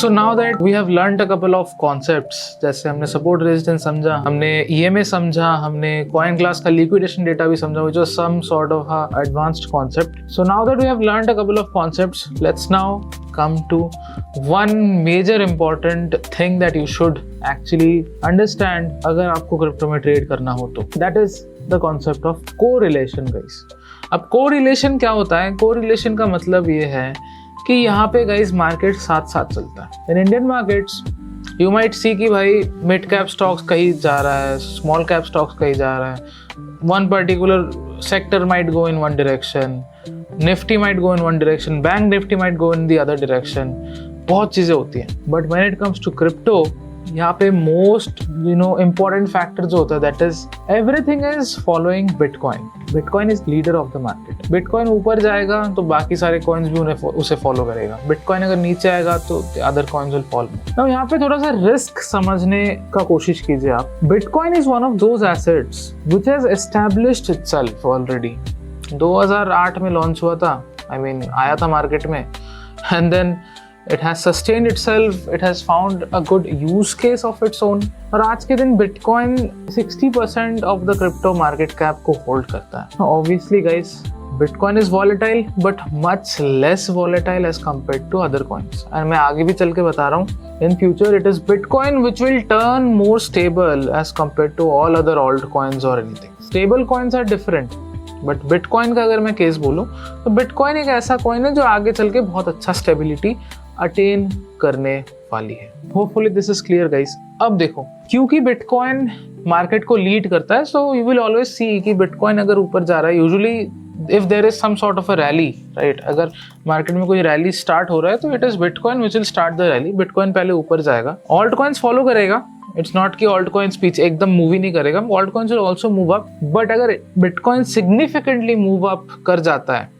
So now that we have learned a couple of concepts, जैसे हमने support resistance समझा, हमने EMA समझा, हमने कॉइन क्लास का लिक्विडेशन डेटा भी समझा, which was some sort of a advanced concept. So now that we have learned a couple of concepts, let's now come to one major important thing that you should actually understand अगर आपको crypto में trade करना हो तो, that is the concept of correlation guys. अब correlation क्या होता है? correlation का मतलब ये है कि यहाँ पे गाइस मार्केट साथ साथ चलता है. In Indian markets you might see कि भाई मिड कैप स्टॉक्स कहीं जा रहा है, स्मॉल कैप स्टॉक्स कहीं जा रहा है, one particular sector might go in one direction, Nifty might go in one direction, bank Nifty might go in the other direction, बहुत चीज़ें होती हैं. But when it comes to crypto, यहाँ पे मोस्ट इम्पॉर्टेंट फैक्टर जो होता है that is everything is following bitcoin. Bitcoin is leader of the market. Bitcoin ऊपर जाएगा तो बाकी सारे कॉइन्स भी उसे फॉलो करेगा. बिटकॉइन अगर नीचे आएगा तो other coins will follow. Now यहाँ पे थोड़ा सा रिस्क समझने का कोशिश कीजिए आप. Bitcoin is one of those assets which has established itself already. 2008 में लॉन्च हुआ था, आया था मार्केट में, and then it has sustained itself, it has found a good use case of its own. और आज के दिन bitcoin 60% of the crypto market cap को होल्ड करता है. Obviously guys, Bitcoin is volatile but much less volatile as compared to other coins. और मैं आगे भी चल के बता रहा हूँ, in future it is Bitcoin which will turn more stable as compared to all other altcoins or anything. Stable coins are different. But bitcoin का अगर मैं केस बोलूँ तो बिटकॉइन एक ऐसा कॉइन है जो आगे चल के बहुत अच्छा स्टेबिलिटी अटेन करने वाली है. Hopefully this is clear guys. अब देखो, क्योंकि बिटकॉइन मार्केट को लीड करता है, so you will always see कि बिटकॉइन अगर ऊपर जा रहा है, usually if there is some sort of a rally, right, अगर मार्केट में कोई रैली स्टार्ट हो रहा है तो it is bitcoin which will start the rally. Bitcoin पहले ऊपर जाएगा, ऑल्ट कॉइन्स फॉलो करेगा. इट्स नॉट कि ऑल्ट कॉइन्स पीछे एकदम मूव ही नहीं करेगा, alt coins will also move up. But अगर बिटकॉइन सिग्निफिकेंटली मूव अप कर जाता है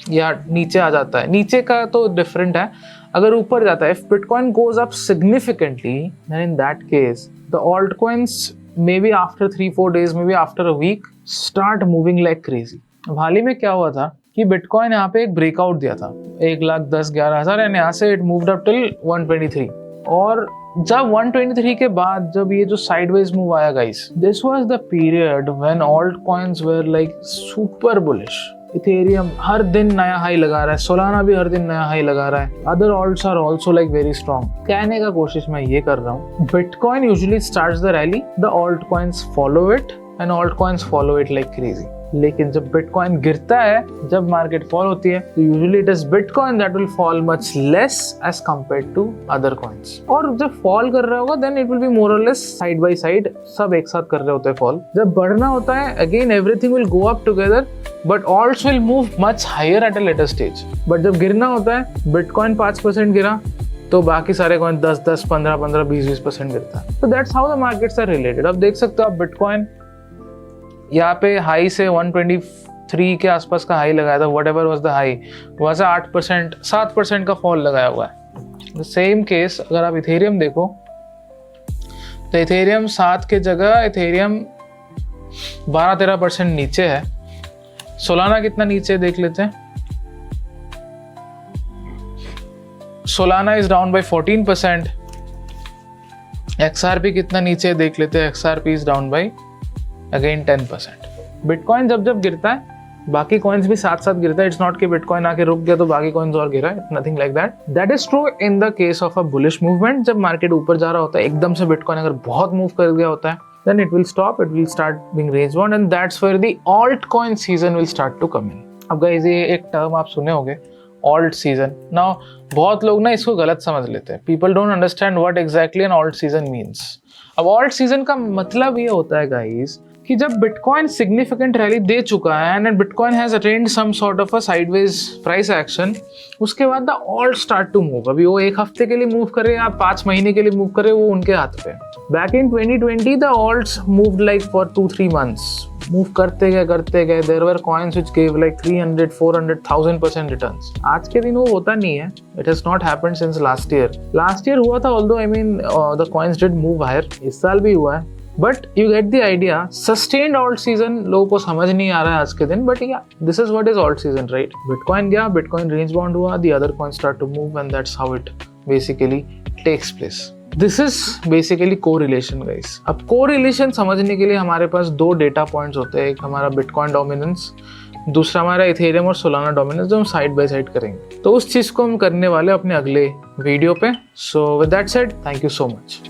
या नीचे आ जाता है, नीचे का तो डिफरेंट है, अगर ऊपर जाता है, if bitcoin goes up significantly, then in that case the alt coins may be after 3-4 days, may be after a week, start moving like crazy. अब हाल ही में क्या हुआ था कि बिटकॉइन यहाँ पे एक ब्रेकआउट दिया था 1,10,11,000 एंड यहाँ से इट मूव्ड अप टिल 123. और जब 123 के बाद जब ये जो साइडवेज मूव आया guys, this was the period when altcoins were like super bullish. Ethereum हर दिन नया हाई लगा रहा है, सोलाना भी हर दिन नया हाई लगा रहा है, other alts are also like very strong. कहने का कोशिश मैं ये कर रहा हूँ, bitcoin usually starts the rally, the alt coins follow it and alt coins follow it like crazy. लेकिन जब बिटकॉइन गिरता है, जब मार्केट फॉल होती है, तो usually it is bitcoin that will fall much less as compared to other coins. और जब फॉल कर रहा होगा then it will be more और लेस साइड बाय साइड, सब एक साथ कर रहे होते हैं फॉल. जब बढ़ना होता है, again everything will go up together, but alts will move much higher at a later stage. But जब गिरना होता है, बिटकॉइन 5% गिरा तो बाकी सारे कॉइन 10-10, 15-15, 20-20% गिरता है. तो that's how the markets are related. अब देख सकते हो आप, बिटकॉइन यहाँ पे हाई से 123 के आसपास का हाई लगाया था, what ever was the high, वहाँ से 8%, 7% का फॉल लगाया हुआ है. द सेम केस अगर आप इथेरियम देखो तो इथेरियम 7 के जगह इथेरियम 12-13% नीचे है. सोलाना कितना नीचे देख लेते हैं. Solana is down by 14%. XRP कितना नीचे देख लेते हैं. XRP is down by again 10%. Bitcoin जब गिरता है, बाकी कॉइन्स भी साथ साथ गिरता है. इट्स नॉट कि बिटकॉइन आके रुक गया तो बाकी कॉइन्स और गिरा है, nothing like that. That is true in the case of a bullish movement. जब मार्केट ऊपर जा रहा होता है, एकदम से बिटकॉइन अगर बहुत मूव कर गया होता है, then it will stop, it will start being range bound, and that's where the altcoin season will start to come in. अब guys, ये एक टर्म आप सुने होंगे, alt season. Now बहुत लोग ना इसको गलत समझ लेते हैं. People don't understand what exactly an alt season means. अब alt season का मतलब ये होता है guys कि जब बिटकॉइन सिग्निफिकेंट रैली दे चुका है and bitcoin has attained some sort of a sideways price action, उसके बाद the alt start to move. अभी वो 1 हफ्ते के लिए मूव करे या 5 महीने के लिए मूव करे, वो उनके हाथ पे. Back in 2020 the alts moved like for 2-3 months. Move करते गए. There were coins which give like 300, 400, 1000% returns. आज के दिन वो होता नहीं है. It has not happened since last year हुआ था, although the coins did move higher. इस साल भी हुआ है. But you get the idea. Sustained alt season लोगों को समझ नहीं आ रहा है आज के दिन, but yeah this is what is alt season, right. Bitcoin गया, बिटकॉइन रेंज बाउंड हुआ, the other coin start to move and that's how it basically takes place. This is basically correlation guys. अब correlation समझने के लिए हमारे पास दो data points होते हैं, एक हमारा बिटकॉइन डोमिनेंस, दूसरा हमारा इथेरियम और सोलाना डोमिनेंस, जो हम साइड बाय साइड करेंगे। तो उस चीज़ को हम करने वाले अपने अगले वीडियो पे। So with that said, thank you so much.